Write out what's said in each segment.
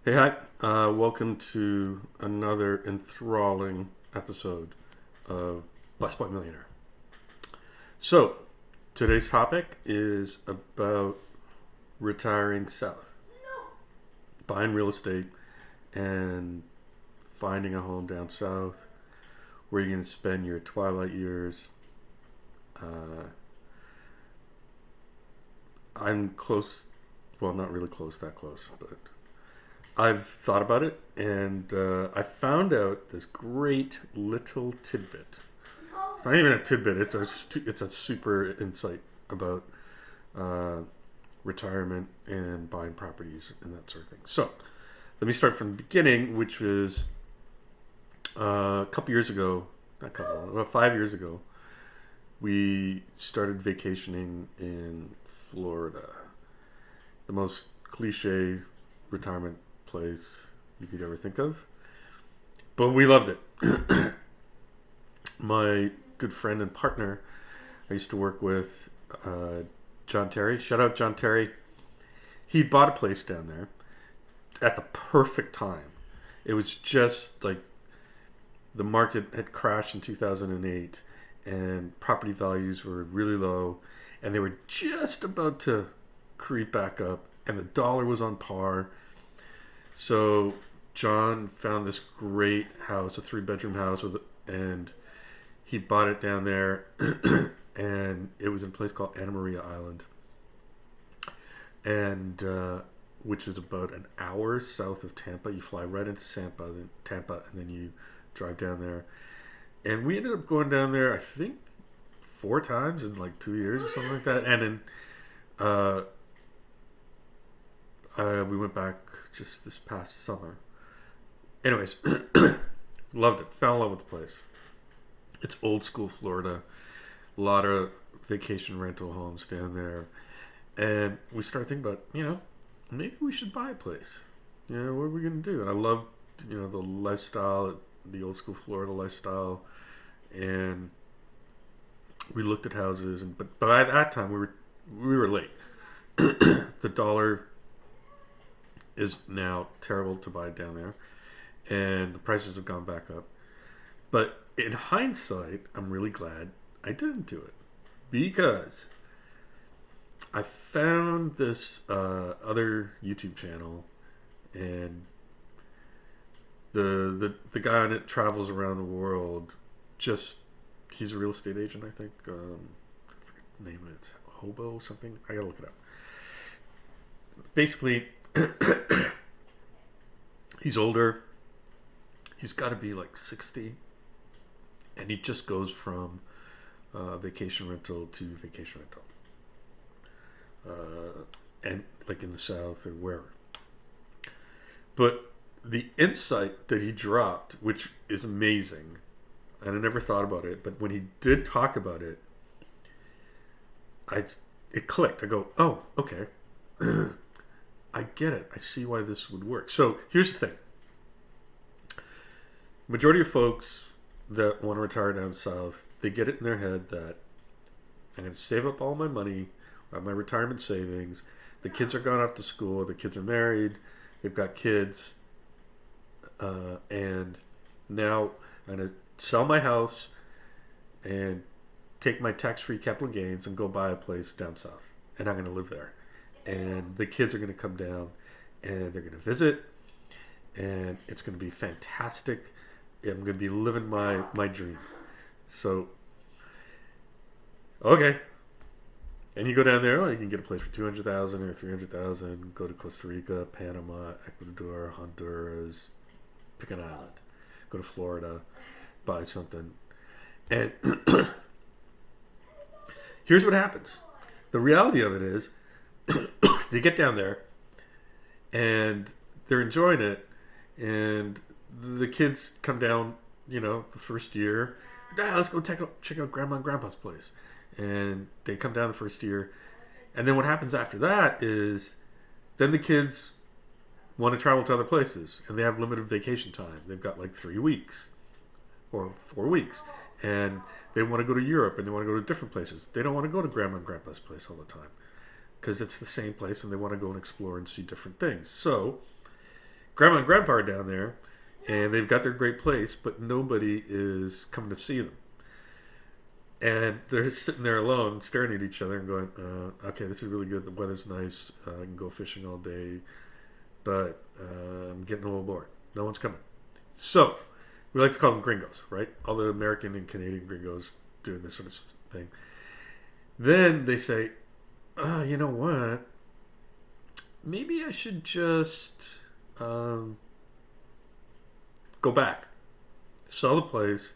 Hey, hi. Welcome to another enthralling episode of Busboy Millionaire. So, today's topic is about retiring south, buying real estate, and finding a home down south where you're going to spend your twilight years. I'm close, well, not really close, that close, but I've thought about it, and I found out this great little tidbit. It's not even a tidbit; it's a super insight about uh, retirement and buying properties and that sort of thing. So, let me start from the beginning, which was a couple years ago, not a couple, about 5 years ago. We started vacationing in Florida, the most cliche retirement place you could ever think of. But we loved it. My good friend and partner I used to work with, John Terry. Shout out John Terry. He bought a place down there at the perfect time. It was just like the market had crashed in 2008 and property values were really low and they were just about to creep back up and the dollar was on par. So John found this great house, a 3-bedroom house, and he bought it down there, and it was in a place called Anna Maria Island, and which is about an hour south of Tampa. You fly right into Tampa, and then you drive down there. And we ended up going down there, I think, 4 times in like 2 years or something like that. And then we went back just this past summer. Anyways, loved it. Fell in love with the place. It's old school Florida. A lot of vacation rental homes down there. And we started thinking about, maybe we should buy a place. What are we going to do? And I loved, the lifestyle, the old school Florida lifestyle. And we looked at houses. But at that time, we were late. The dollar is now terrible to buy down there, and the prices have gone back up. But in hindsight, I'm really glad I didn't do it because I found this other YouTube channel, and the guy on it travels around the world. He's a real estate agent, I think. I forget the name of it. It's Hobo something. I gotta look it up. Basically, he's older. He's got to be like 60. And he just goes from vacation rental to vacation rental. And like in the South or wherever. But the insight that he dropped, which is amazing, and I never thought about it, but when he did talk about it, it clicked. I go, oh, okay. I get it. I see why this would work. So here's the thing. Majority of folks that want to retire down south, they get it in their head that I'm going to save up all my money, my retirement savings. The kids are gone off to school. The kids are married. They've got kids. And now I'm going to sell my house and take my tax-free capital gains and go buy a place down south. And I'm going to live there. And the kids are going to come down and they're going to visit, and it's going to be fantastic. I'm going to be living my dream. So, okay. And you go down there, you can get a place for $200,000 or $300,000. Go to Costa Rica, Panama, Ecuador, Honduras, pick an island. Go to Florida, buy something. And here's what happens. The reality of it is, they get down there and they're enjoying it, and the kids come down, the first year. Let's go check out Grandma and Grandpa's place. And they come down the first year. And then what happens after that is then the kids want to travel to other places, and they have limited vacation time. They've got like 3 weeks or 4 weeks. And they want to go to Europe, and they want to go to different places. They don't want to go to Grandma and Grandpa's place all the time, because it's the same place and they want to go and explore and see different things. So grandma and grandpa are down there, and they've got their great place, but nobody is coming to see them. And they're sitting there alone, staring at each other and going, okay, this is really good. The weather's nice. I can go fishing all day. But I'm getting a little bored. No one's coming. So, we like to call them gringos, right? All the American and Canadian gringos doing this sort of thing. Then they say, you know what? Maybe I should just go back. Sell the place.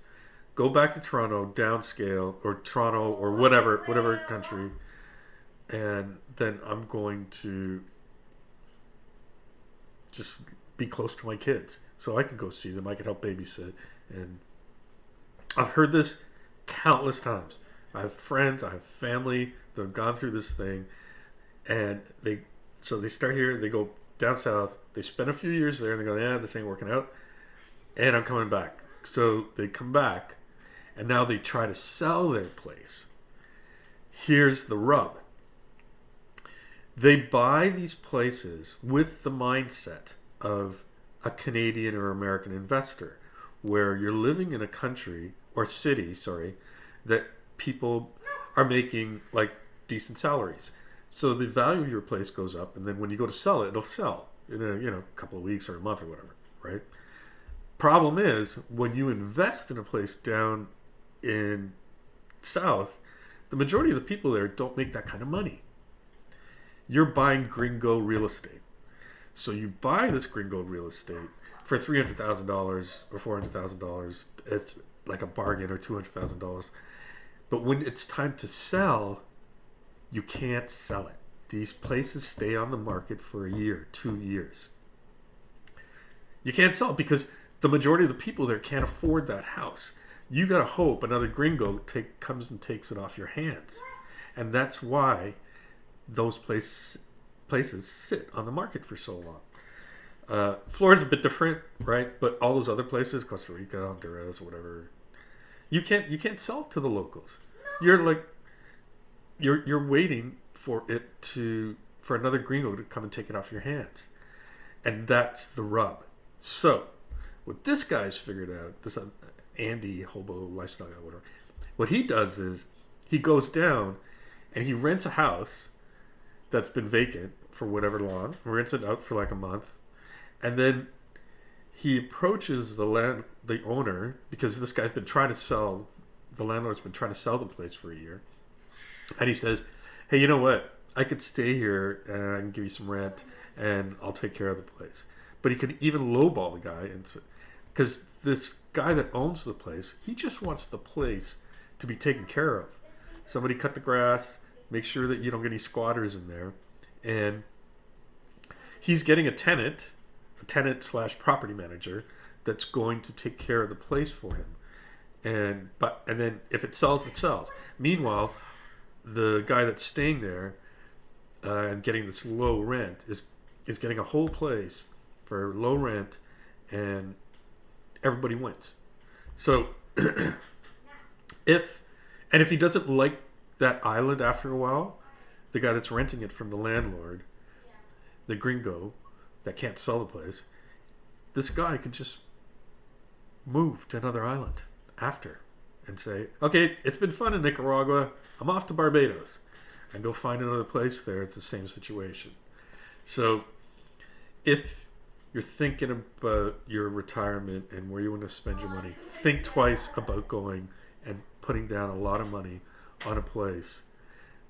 Go back to Toronto, downscale, or Toronto, or whatever country, and then I'm going to just be close to my kids, so I can go see them. I can help babysit, and I've heard this countless times. I have friends, I have family that have gone through this thing, and they start here, they go down south, they spend a few years there, and they go, yeah, this ain't working out, and I'm coming back. So they come back. And now they try to sell their place. Here's the rub. They buy these places with the mindset of a Canadian or American investor, where you're living in a country or city, that people are making like decent salaries. So the value of your place goes up, and then when you go to sell it, it'll sell in a couple of weeks or a month or whatever, right? Problem is, when you invest in a place down in south, the majority of the people there don't make that kind of money. You're buying gringo real estate. So you buy this gringo real estate for $300,000 or $400,000. It's like a bargain, or $200,000. But when it's time to sell, you can't sell it. These places stay on the market for a year, 2 years. You can't sell it because the majority of the people there can't afford that house. You gotta hope another gringo comes and takes it off your hands, and that's why those places sit on the market for so long. Florida's a bit different, right? But all those other places, Costa Rica, Honduras, whatever, you can't sell to the locals. You're waiting for another gringo to come and take it off your hands, and that's the rub. So, what this guy's figured out, this Andy hobo lifestyle guy, whatever, what he does is he goes down and he rents a house that's been vacant for whatever long, rents it out for like a month, and then he approaches the owner, because this guy's been trying to sell, the landlord's been trying to sell the place for a year, and he says, hey, you know what, I could stay here and I can give you some rent and I'll take care of the place. But he could even lowball the guy, because this guy that owns the place, he just wants the place to be taken care of. Somebody cut the grass, make sure that you don't get any squatters in there, and he's getting a tenant / property manager that's going to take care of the place for him. And then if it sells, it sells. Meanwhile, the guy that's staying there and getting this low rent is getting a whole place for low rent, and everybody wins. So if he doesn't like that island after a while, the guy that's renting it from the landlord, the gringo that can't sell the place, this guy could just move to another island after and say, okay, it's been fun in Nicaragua, I'm off to Barbados, and go find another place there. It's the same situation. So if you're thinking about your retirement and where you want to spend your money, think twice about going and putting down a lot of money on a place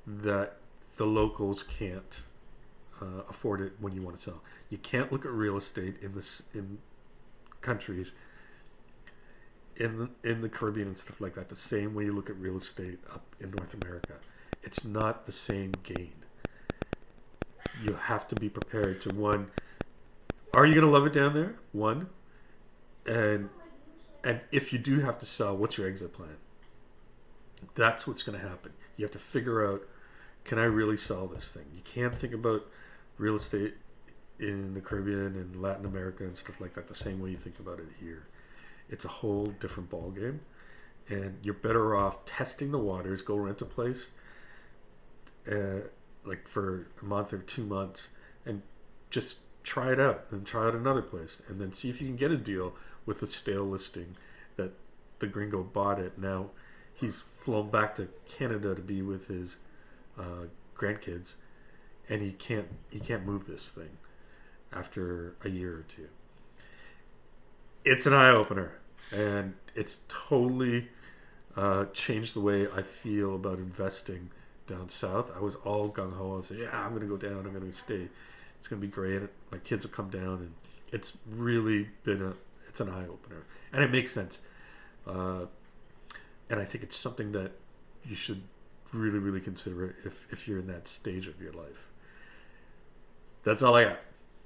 that the locals can't afford it when you want to sell. You can't look at real estate in countries in the Caribbean and stuff like that the same way you look at real estate up in North America. It's not the same game. You have to be prepared to, one, are you going to love it down there? One, and if you do have to sell, what's your exit plan? That's what's going to happen. You have to figure out, can I really sell this thing? You can't think about real estate in the Caribbean and Latin America and stuff like that the same way you think about it here. It's a whole different ballgame, and you're better off testing the waters. Go rent a place like for a month or 2 months and just try it out and try out another place and then see if you can get a deal with a stale listing that the gringo bought it. Now he's flown back to Canada to be with his grandkids, and he can't move this thing after a year or two. It's an eye opener, and it's totally changed the way I feel about investing down south. I was all gung ho and say, "Yeah, I'm going to go down. I'm going to stay. It's going to be great. My kids will come down," and it's really been it's an eye opener, and it makes sense. And I think it's something that you should really, really consider if you're in that stage of your life. That's all I got.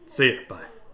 See ya. Bye.